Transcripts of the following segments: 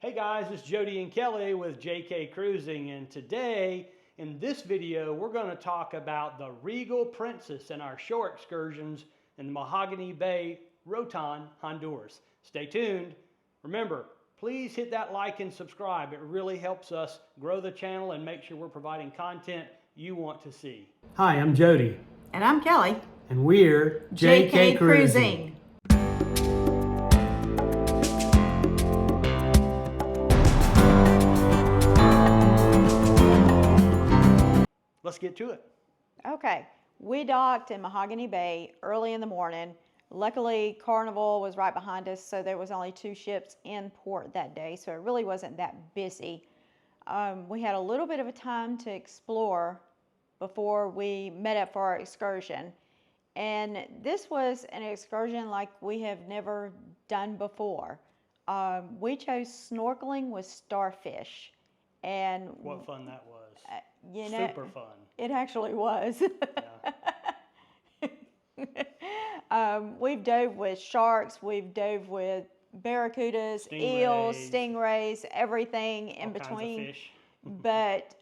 Hey guys, it's Jody and Kelli with JK Cruising, and today in this video we're going to talk about the Regal Princess and our shore excursions in the Mahogany Bay, Roatan, Honduras. Stay tuned. Remember, please hit that like and subscribe. It really helps us grow the channel and make sure we're providing content you want to see. Hi, I'm Jody. And I'm Kelli. And we're JK Cruising. Let's get to it. Okay, we docked in Mahogany Bay early in the morning. Luckily, Carnival was right behind us, so there was only 2 ships in port that day, so it really wasn't that busy. We had a little bit of a time to explore before we met up for our excursion. And this was an excursion like we have never done before. We chose snorkeling with Starfish. And what fun that was. You know, super fun. It actually was. Yeah. We've dove with sharks, we've dove with barracudas, eels, stingrays, everything in between. Kinds of fish. But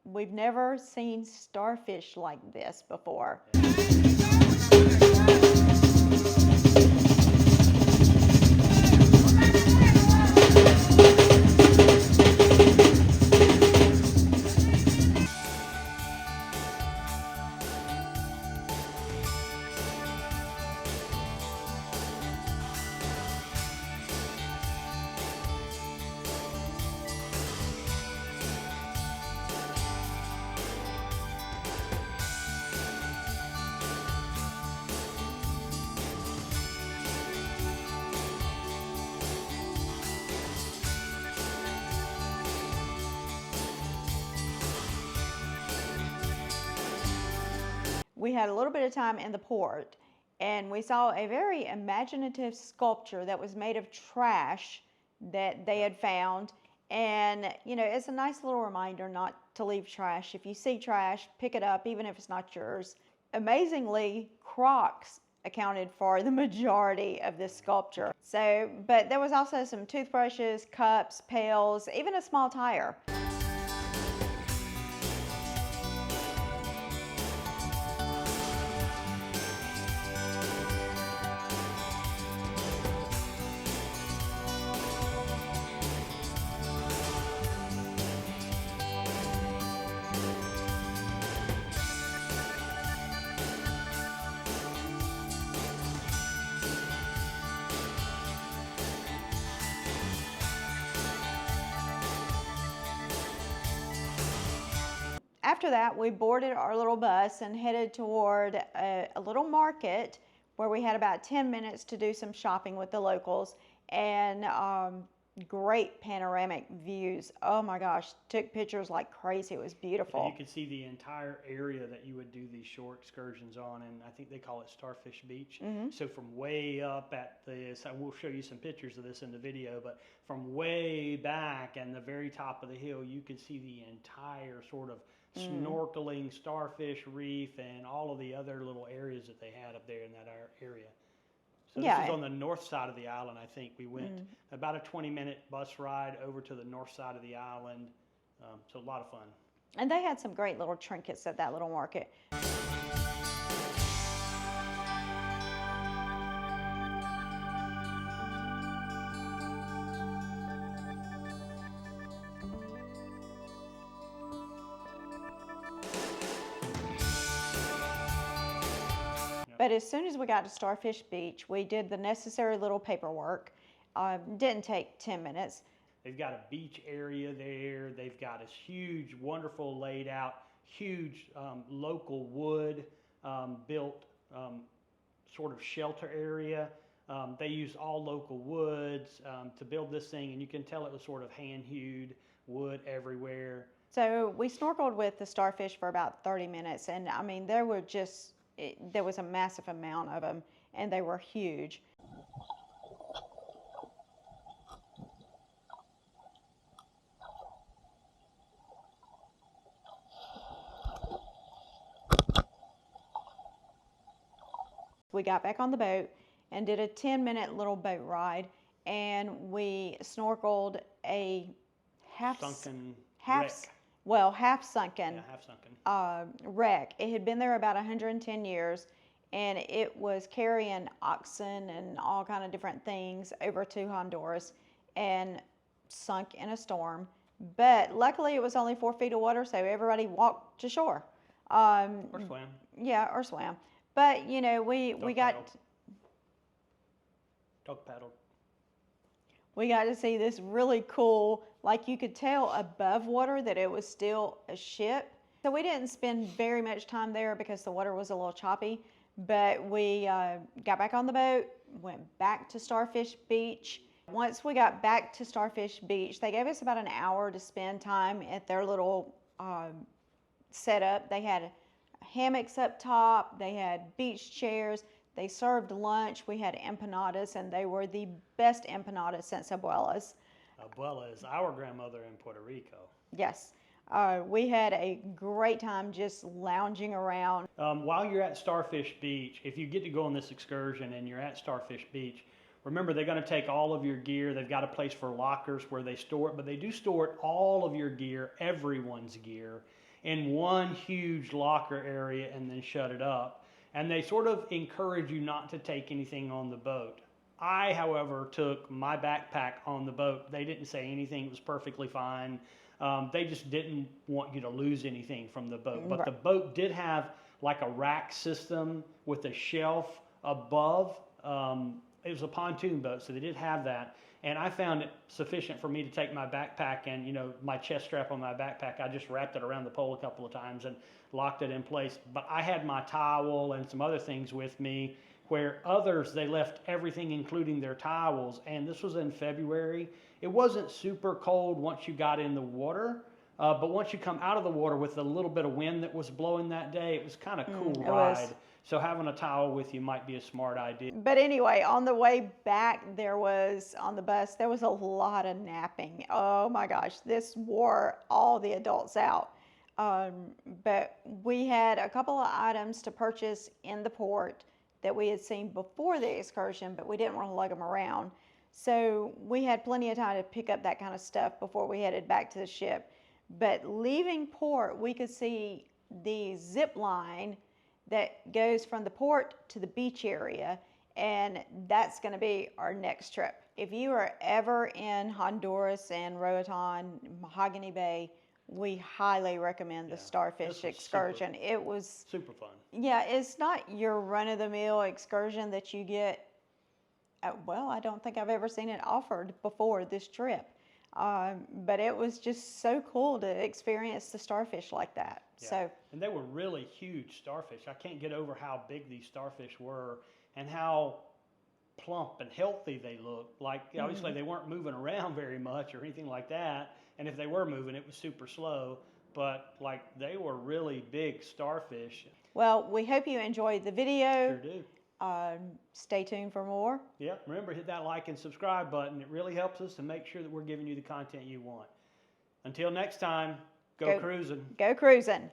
we've never seen starfish like this before. We had a little bit of time in the port, and we saw a very imaginative sculpture that was made of trash that they had found. And, you know, it's a nice little reminder not to leave trash. If you see trash, pick it up, even if it's not yours. Amazingly, Crocs accounted for the majority of this sculpture. So, but there was also some toothbrushes, cups, pails, even a small tire. After that, we boarded our little bus and headed toward a little market where we had about 10 minutes to do some shopping with the locals, and great panoramic views. Oh my gosh, took pictures like crazy. It was beautiful. And you could see the entire area that you would do these shore excursions on, and I think they call it Starfish Beach. Mm-hmm. So from way up at this, I will show you some pictures of this in the video, but from way back and the very top of the hill, you could see the entire sort of snorkeling, starfish reef, and all of the other little areas that they had up there in that area. So this is on the north side of the island. I think we went about a 20-minute bus ride over to the north side of the island. So a lot of fun. And they had some great little trinkets at that little market. But as soon as we got to Starfish Beach, we did the necessary little paperwork. Didn't take 10 minutes. They've got a beach area there. They've got this huge, wonderful laid out, huge local wood built sort of shelter area. They used all local woods to build this thing, and you can tell it was sort of hand-hewed wood everywhere. So we snorkeled with the starfish for about 30 minutes, and I mean, there was a massive amount of them, and they were huge. We got back on the boat and did a 10-minute little boat ride, and we snorkeled a half Sunken half wreck. well half sunken Yeah, half sunken. wreck. It had been there about 110 years, and it was carrying oxen and all kind of different things over to Honduras, and sunk in a storm. But luckily, it was only 4 feet of water, so everybody walked to shore. Or swam. Yeah, or swam. But you know, we got Dog paddled. we got to see this really cool, like you could tell above water that it was still a ship. So we didn't spend very much time there because the water was a little choppy, but we got back on the boat, went back to Starfish Beach. Once we got back to Starfish Beach, they gave us about an hour to spend time at their little setup. They had hammocks up top, they had beach chairs, they served lunch. We had empanadas, and they were the best empanadas since abuelas. Abuela is our grandmother in Puerto Rico. Yes. We had a great time just lounging around. While you're at Starfish Beach, if you get to go on this excursion and you're at Starfish Beach, remember they're going to take all of your gear. They've got a place for lockers where they store it, but they do store all of your gear, everyone's gear, in one huge locker area and then shut it up. And they sort of encourage you not to take anything on the boat. I, however, took my backpack on the boat. They didn't say anything. It was perfectly fine. They just didn't want you to lose anything from the boat. But Right. the boat did have like a rack system with a shelf above. It was a pontoon boat, so they did have that. And I found it sufficient for me to take my backpack and, you know, my chest strap on my backpack. I just wrapped it around the pole a couple of times and locked it in place. But I had my towel and some other things with me, where others, they left everything, including their towels. And this was in February. It wasn't super cold once you got in the water. But once you come out of the water with a little bit of wind that was blowing that day, it was kind of cool ride. So having a towel with you might be a smart idea. But anyway, on the way back, on the bus, there was a lot of napping. Oh my gosh, this wore all the adults out. But we had a couple of items to purchase in the port that we had seen before the excursion, but we didn't want to lug them around. So we had plenty of time to pick up that kind of stuff before we headed back to the ship. But leaving port, we could see the zip line that goes from the port to the beach area, and that's going to be our next trip. If you are ever in Honduras and Roatan, Mahogany Bay, we highly recommend the Starfish excursion. It was super fun. Yeah, it's not your run-of-the-mill excursion that you get. Well, I don't think I've ever seen it offered before this trip. But it was just so cool to experience the starfish like that. Yeah. So, and they were really huge starfish. I can't get over how big these starfish were and how plump and healthy they looked. Like, obviously they weren't moving around very much or anything like that. And if they were moving, it was super slow. But like, they were really big starfish. well, we hope you enjoyed the video. Sure do. Stay tuned for more. Yeah, remember, hit that like and subscribe button. It really helps us to make sure that we're giving you the content you want. Until next time, go cruising. Go cruising.